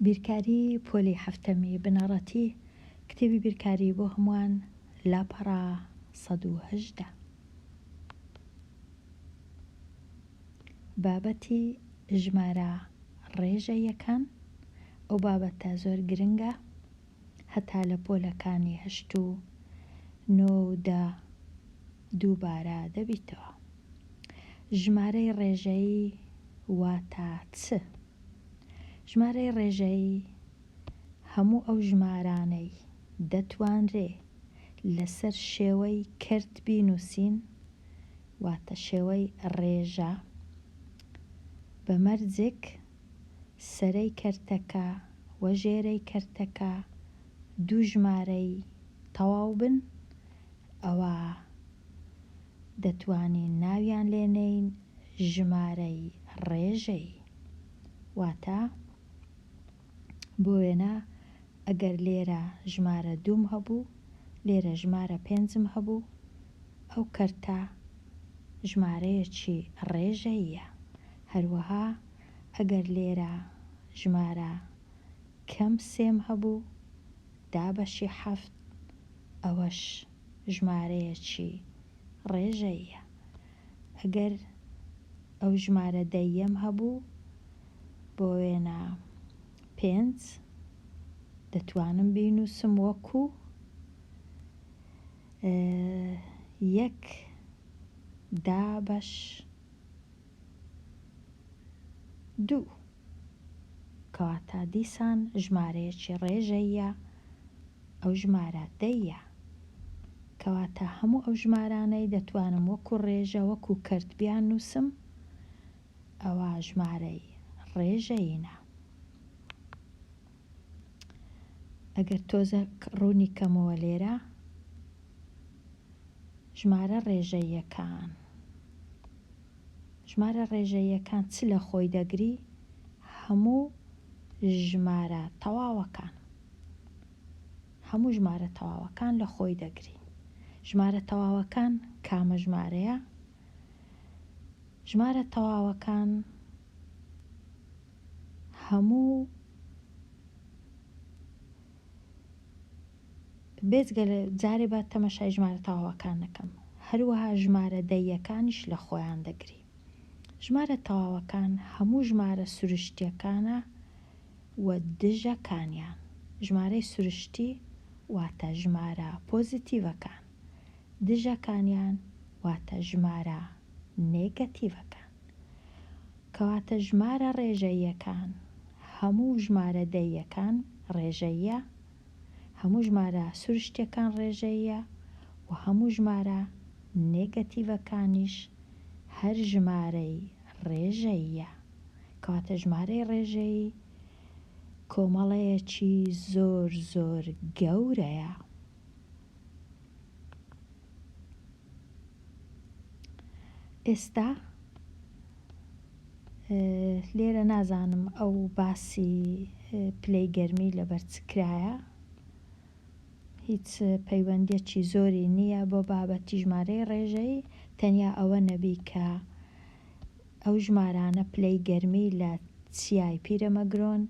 بیرکاری پۆلی هەفتەمی بنەڕەتی کتێبی بیرکاری بۆ هەمووان لاپەڕا 118. بابەتی ژمارە ڕێژە یەکان. ئەو بابەتە زۆر گرنگە هەتا لە پۆلەکانی 8 و 9 و 10 دووبارە دەبیتەوە. ژمارەی ڕێژەیی واتە چ؟ ژمارەی ڕێژەیی هەموو ئەو ژمارانەی دەتوانرێ لەسەر شێوەی کەرت بینووسین، واتە شێوەی ڕێژە بە مەرجێک سەرەی کەرتەکە و ژێرەی کەرتەکە دوو ژمارەی تەواو بن، ئەوە دەتوانین ناویان لێنەین ژمارەی ڕێژەی. واتە بۆ وێنە ئەگەر لێرە ژمارە دووم هەبوو، لێرە ژمارە پێنجم هەبوو، ئەو کەرتە ژمارەیەکی ڕێژەیە. هەروەها ئەگەر لێرە ژمارە کەم سێم هەبوو، دابەشی 7، ئەوەش ژمارەیەکی ڕێژەیە. ئەگەر ئەو ژمارە دەیەم هەبوو، بۆ وێنە 5، دەتوانم بینووسم وەکو 1 دابەش 2، کەواتە دیسان ژمارەیەکی ڕێژەیە ئەو ژمارە دەیە. کەواتە هەموو ئەو ژمارانەی دەتوانم وەکو ڕێژە وەکو کەرت بیان نووسم، ئەوە ژمارەی ڕێژەینە. ئەگەر تۆزە ڕوونی کەمەوە لێرە ژمارە ڕێژەیەکان. ژمارە ڕێژەیەکان چ لە خۆی دەگری؟ هەموو ژمارە تەواوەکان. هەموو ژمارە تەواوەکان لە خۆی دەگری. ژمارە تەواوەکان کامە ژمارەیە؟ ژمارە تەواوەکان هەموو بێجگە لە جارێ بە تەمەشای ژمارە تەواوەکان نەکەم، هەروەها ژمارە دەیەکانیش لە خۆیان دەگری. ژمارە تەواوەکان هەموو ژمارە سروشتیەکانە و دژەکانیان. ژمارەی سروشتی واتە ژمارە پۆزیتیڤەکان، دژەکانیان واتە ژمارە نێگەتیڤەکان. کەواتە ژمارە ڕێژەییەکان هەموو ژمارە دەیەکان ڕێژەیە، هەموو ژمارە سروشتیەکان ڕێژەیە و هەموو ژمارە نێگەتیڤەکانیش هەر ژمارەی ڕێژەیە. کەواتە ژمارەی ڕێژەیی کۆمەڵەیەکی زۆر زۆر گەورەیە. ئێستا لێرە نازانم ئەو باسی پلەی گەرمی لەبەر چ کرایە، هیچ پەیوەندیەکی زۆری نییە بۆ بابەتی ژمارەی ڕێژەی، تەنیا ئەوە نەبی کە ئەو ژمارانە پلەی گەرمی لە چیای پیرەمەگرۆن،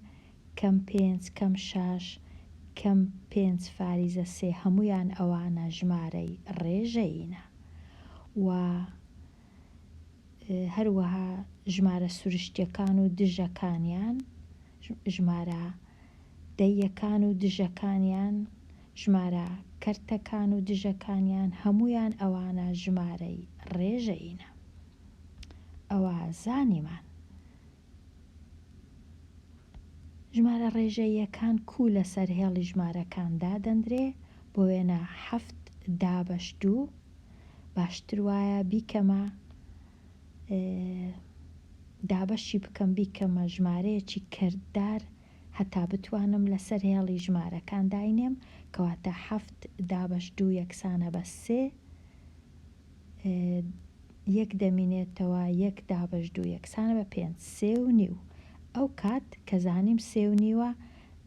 کەم 5، کەم 6، کەم 5.3 هەمویان ئەوانە ژمارەی ڕێژەینە. و هەروەها ژمارە سروشتیەکان و دژەکانیان، ژمارە دەیەکان و دژەکانیان، ژمارە کەرتەکان و دژەکانیان هەمویان ئەوانە ژمارەی ڕێژەینە. ئەوە زانیمان. ژمارە ڕێژەییەکان کوو لەسەر هێڵی ژمارەکاندا دەندرێ، بۆ وێنە 7 دابەش 2 باشتر وایە بیکەمە دابەشی بکەم بیکەمە ژمارەیەکی کەرددار هەتا بتوانم لەسەر هێڵی ژمارەکان داینێم، کەواتە 7 دابەش 2 یەکسانە بە 3، 1 دەمینێتەوە 1 دابەش 2 یەکسانە بە 5، 3.5. ئەو کات کە زانیم 3.5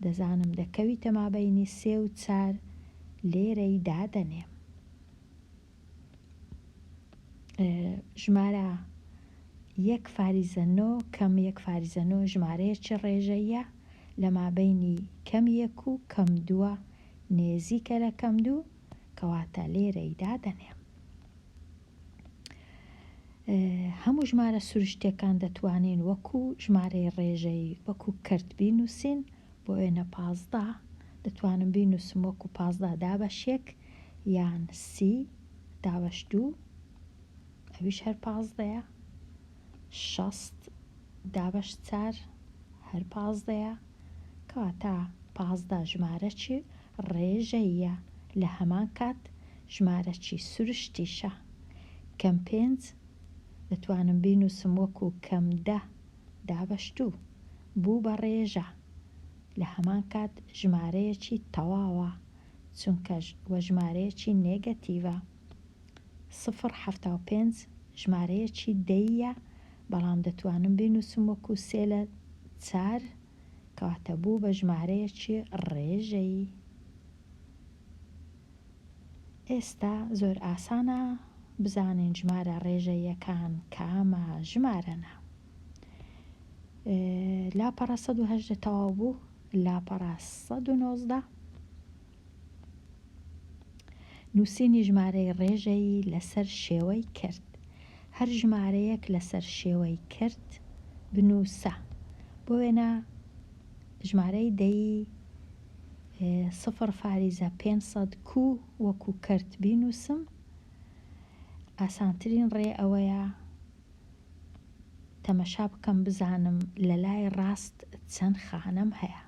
دەزانم دەکەویتە مابەینی 3 و 4 لێرەی دادەنێم. ژمارە 1/9 کەم 1/9 ژمارەیەکی ڕێژەیە، لە مابەینی کەم یەک و کەم دووە نێزیکە لە کەم دوو کەواتە لێرەی دادەنێ. هەموو ژمارە سروشتەکان دەتوانین وەکو ژمارەی ڕێژەی وەکو کەرت بینووسین. بۆ وێنە 15 دەتوانم بینووسم وەکو 15 دابەشێک یان 30 دابەش 2 ئەویش هەر 15ە، 60 دابەش 4 هەر 15ە، کەواتە 15 ژمارەی ڕێژەیە. لە هەمان کات ژمارەی سروشتیشە. کەم 5 دەتوانم بینووسم وەکو کەم 10 دابەش 2 بوو بە ڕێژە. لە هەمان کات ژمارەیەکی تەواوە چونکە وە ژمارەیەکی نێگەتیڤە. 0.75 ژمارەیەکی دەیە بەڵام دەتوانم بینووسم وەکو 3/4 کەواتە بوو بە ژمارەیەکی ڕێژەی. ئێستا زۆر ئاسانە بزانین ژمارە ڕێژەیەکان کامە ژمارەنە. لاپەڕە 118 تەواو بوو. لاپەڕە 119 نووسینی ژمارەی ڕێژەی لەسەر شێوەی کرد. هەر ژمارەیەک لەسەر شێوەی کرد بنووسە. بۆ وێنە ژمارەی دەی 0.500 کو وەکو کرد بینووسم. ئاسانترین ڕێ ئەوەیە تەمەشا بکەم بزانم لە لای ڕاست چەند خانەم هەیە.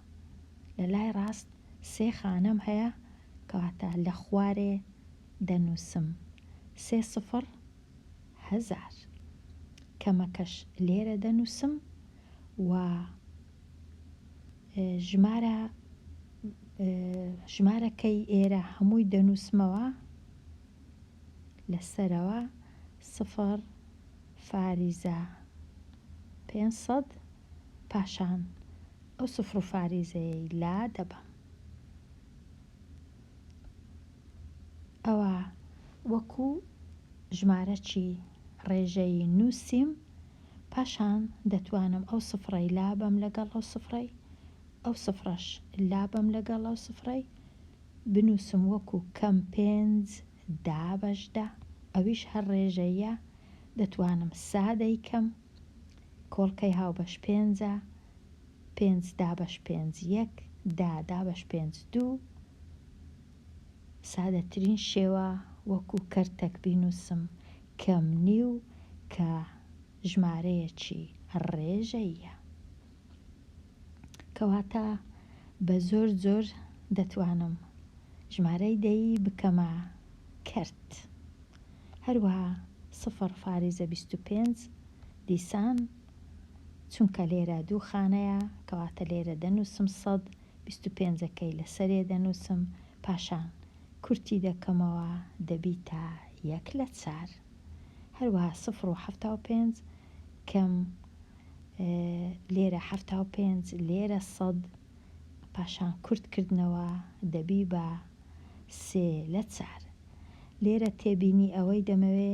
لە لای ڕاست 3 خانەم هەیە کەواتە لە خوارێ دەنووسم 3/1000. کەمەکەش لێرە دەنووسم و ژمارەکەی ئێرە هەمووی دەنووسمەوە لەسەرەوە 0.500 پاشان ئەو 0.5ەی لا دەبم. ئەوە وەکو ژمارەی ڕێژەی نووسیم. پاشان دەتوانم ئەو سفرەی لا بەم لەگەڵ ئەو سفرەی، ئەو سفرەش لا بەم لەگەڵ ئەو سفرەی بنووسم وەکو کەم 5 دابەش 10 ئەویش هەر ڕێژەیە. دەتوانم سادەی کەم کۆڵکەی هاوبەش 5 5 دابەش 5 1 10 دابەش 5 2 سادەترین شێوە وەکو کەرتێک بینووسم کەم نیو کە ژمارەیەکی ڕێژەیە. کەواتە بە زۆر دەتوانم ژمارەی دەی بکەمە کەرت. هەروەها 0.25 دیسان چونکە لێرە 2 خانەیە کەواتە لێرە دەنووسم 100 25ەکەی لەسەرێ دەنووسم. پاشان کورتی دەکەمەوە دەبیتە 1/4. هەروەها 0.75 کەم لێرە 75 لێرە 100 پاشان کورتکردنەوە دەبی بە 3/4. لێرە تێبینی ئەوەی دەمەوێ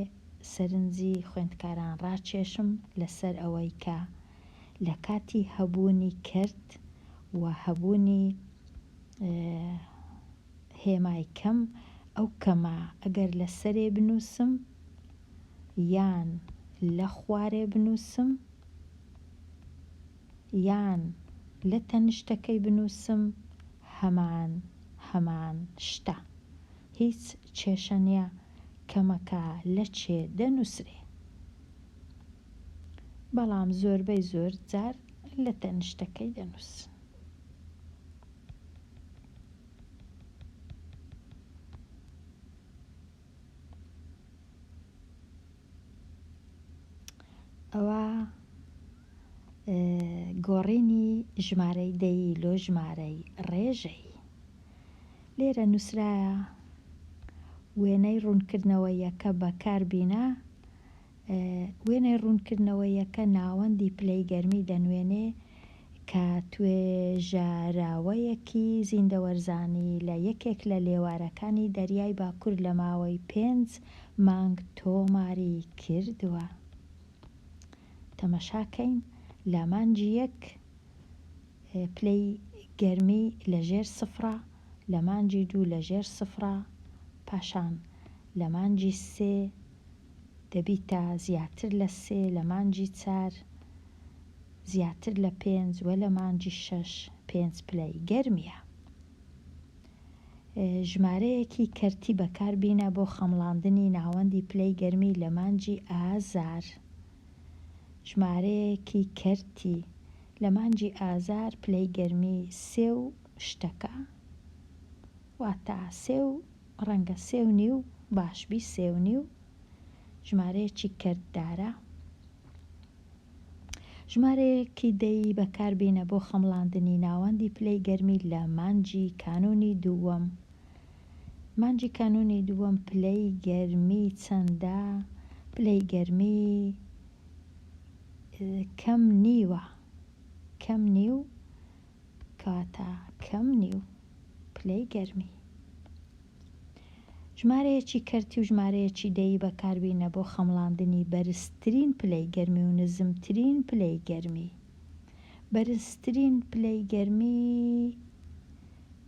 سەرنجی خوێندکاران ڕاکێشم لەسەر ئەوەی کە لە کاتی هەبوونی کرد و هەبوونی هێمای کەم ئەو کەمە ئەگەر لەسەرێ بنووسم یان لە خوارێ بنووسم یان لە تەنیشتەکەی بنووسم هەمان شتە. هیچ کێشە نییە کەمەکە لە چێ دەنووسرێ. بەڵام زۆربەی زۆر جار لە تەنیشتەکەی دەنووس. ئەوە گۆڕینی ژمارەی دەی لۆ ژمارەی ڕێژەی. لێرە نووسرایە وێنەی ڕوونکردنەوەیەکە بەکاربینا. وێنەی ڕوونکردنەوەیەکە ناوەندی پلەی گەرمی دەنوێنێ کە توێژەراوەیەکی زیندەوەرزانی لە یەکێک لە لێوارەکانی دەریای باکوور لە ماوەی 5 مانگ تۆماری کردووە. تەمەشاکەین لە مانگی 1 پلەی گەرمی لەژێر سفرە، لە مانجی 2 لەژێر سفرە، پاشان لە مانجی 3 دەبیتە زیاتر لە 3، لە مانجی 4 زیاتر لە 5 و لە مانجی 6 5 پلەی گەرمیە. ژمارەیەکی کەرتی بەکاربینە بۆ خەمڵاندنی ناوەندی پلەی گەرمی لە مانجی ئازار. ژمارەیەکی کەرتی لە مانجی ئازار پلەی گەرمی 3 و شتەکە، واتە 3 و ڕەنگە 3.5 باشبی 3.5 ژمارەیەکی کەرتدارە. ژمارەیەکی دەی بەکاربینە بۆ خەمڵاندنی ناوەندی پلەی گەرمی لە مانجی کانونی دووەم. مانجی کانونی دووەم پلەی گەرمی چەندە؟ پلەی گەرمی کەم نیوە، کەم نیو کاتە کەم نیو پلەی گەرمی. ژمارەیەکی کەرتی و ژمارەیەکی دەی بەکاربینە بۆ خەمڵاندنی بەرزترین پلەی گەرمی و نزمترین پلەی گەرمی. بەرزترین پلەی گەرمی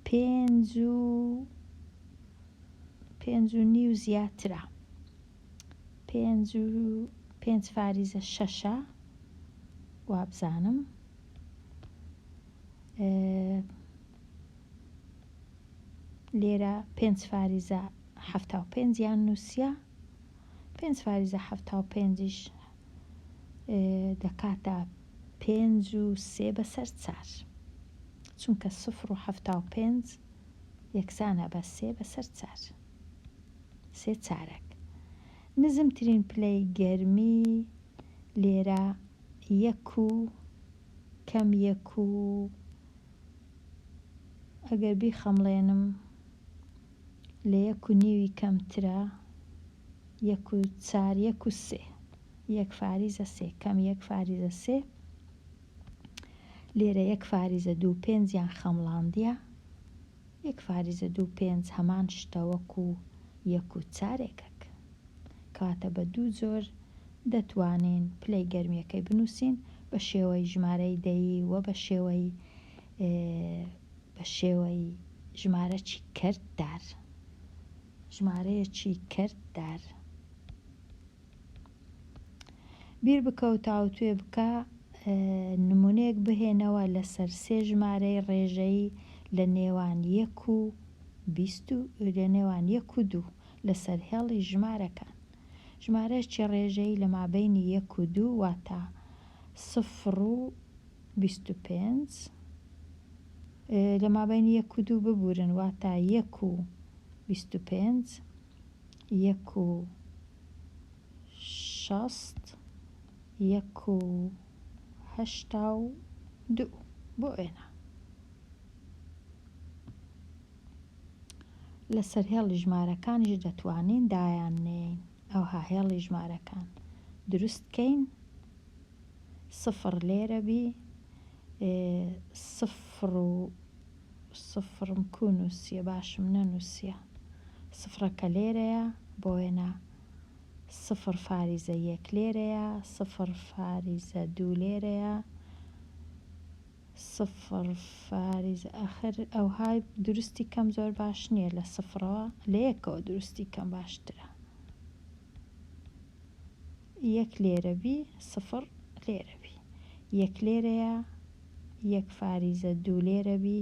5.5 زیاترە، 5.6 وابزانم، لێرە 5.75 یان نووسە، 5.75ش دەکاتە 5.3/4 چونکە 0.75 یەکسانە بە 3/4 3 چارەک. نزمترین پلەی گەرمی لێرە 1 کەم 1 ئەگەر بیخەمڵێنم لە 1.5 کەمترە، 1.4 1.3 1/3 کەم 1/3 لێرە 1/25 یان خەمڵاندیە، 1/25 هەمان شتە وەکو 1.4 کاتە بە 2 جۆر دەتوانین پلەی گەرمیەکەی بنووسین بە شێوەی ژمارەی دەیی و بە شێوەی ژمارەی کەرتدار. ژمارەیەکی کەرتدار بیر بکە و تاوتوێ بکە، نمونەیەک بهێنەوە لەسەر 3 ژمارەی ڕێژەیی لە نێوان 1 و 2 لەسەر هێڵی ژمارەکان. ژمارەیەکی ڕێژەیی لە مابەینی 1 و 2 واتە 0 و 25 لە مابەینی 1 و 2 ببورن واتە 1 و 25 1 و 60 1 و 82 بۆ ئێنە لەسەر هێڵی ژمارەکانیش دەتوانین دایاننێین. ئەوها هێڵی ژمارەکان دروستکەین، 0 لێرە بی، 0 نووسیە باشم نەنووسیە، 0ەکە لێرەیە بۆ وێنە 0.1 لێرەیە، 0.2 لێرەیە، 0 ئەخر ئەوهای دروستی کەم زۆر باش نییە، لە 0ەوە لە 1ەوە دروستی کەم باشترە. 1 لێرە بی 0 لێرە بی، 1 لێرەیە، 1.2 لێرە بی،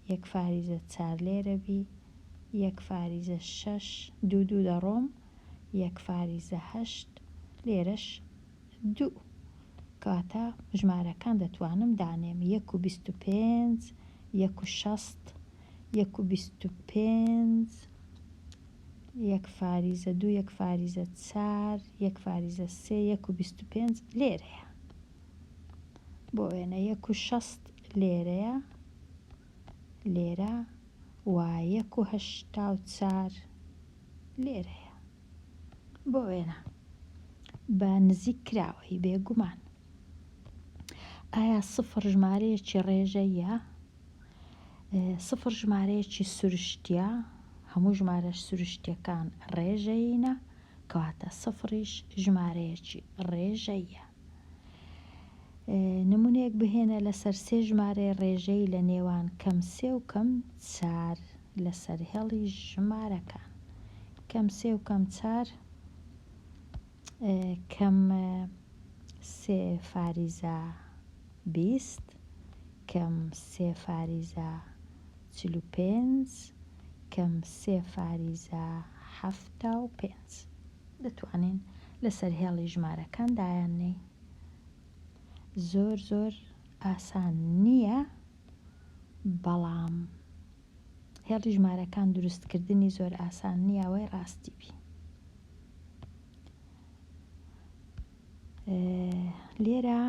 1.4 لێرە بی، 1.6 2 دەڕۆم، 1.8 لێرەش 2 کاتە ژمارەکان دەتوانم دانێم 1.25 1.60 1.25 1.2 1.4 1.3 1.25 لێرەیە بۆ وێنە 1.60 لێرەیە، لێرە و 1.84 لێرەیە بۆ وێنە بە نزیک کراوەی بێگومان. ئایا 0 ژمارەیەکی ڕێژەیە؟ 0 ژمارەیەکی سروشتیە، هەموو ژمارەش سروشتیەکان ڕێژەیینە کەواتە 0ش ژمارەیەکی ڕێژەیە. نمونەیەک ڕێگەیەک بهێنە لەسەر 3 ژمارەی ڕێژەی لە نێوان کەم 3 و کەم 4 لەسەر هێڵی ژمارەکان. کەم 3 و کەم 4 کەم 3 فاریزە 20 کەم 3 فاریزە 45 کەم 3 فاریزە 75 دەتوانین لەسەر هێڵی ژمارەکان دایاننەی. زۆر ئاسان نییە، بەڵام هێڵی ژمارەکان دروستکردنی زۆر ئاسان نییە وەی ڕاستی بی. لێرە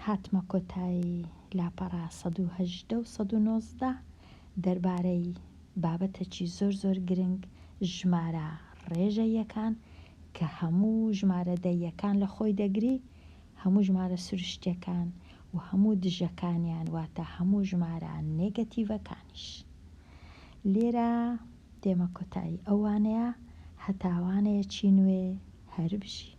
هاتمە کۆتایی لاپەڕا 118 و 119 دەربارەی بابەتێکی زۆر گرنگ ژمارە ڕێژەیەکان کە هەموو ژمارە دەیەکان لە خۆی دەگری، هەموو ژمارە سروشتیەکان و هەموو دژەکانیان، واتە هەموو ژمارە نێگەتیڤەکانیش. لێرە دێمە کۆتایی ئەوانەیە هەتاوانەیەکی نوێ هەر بژی.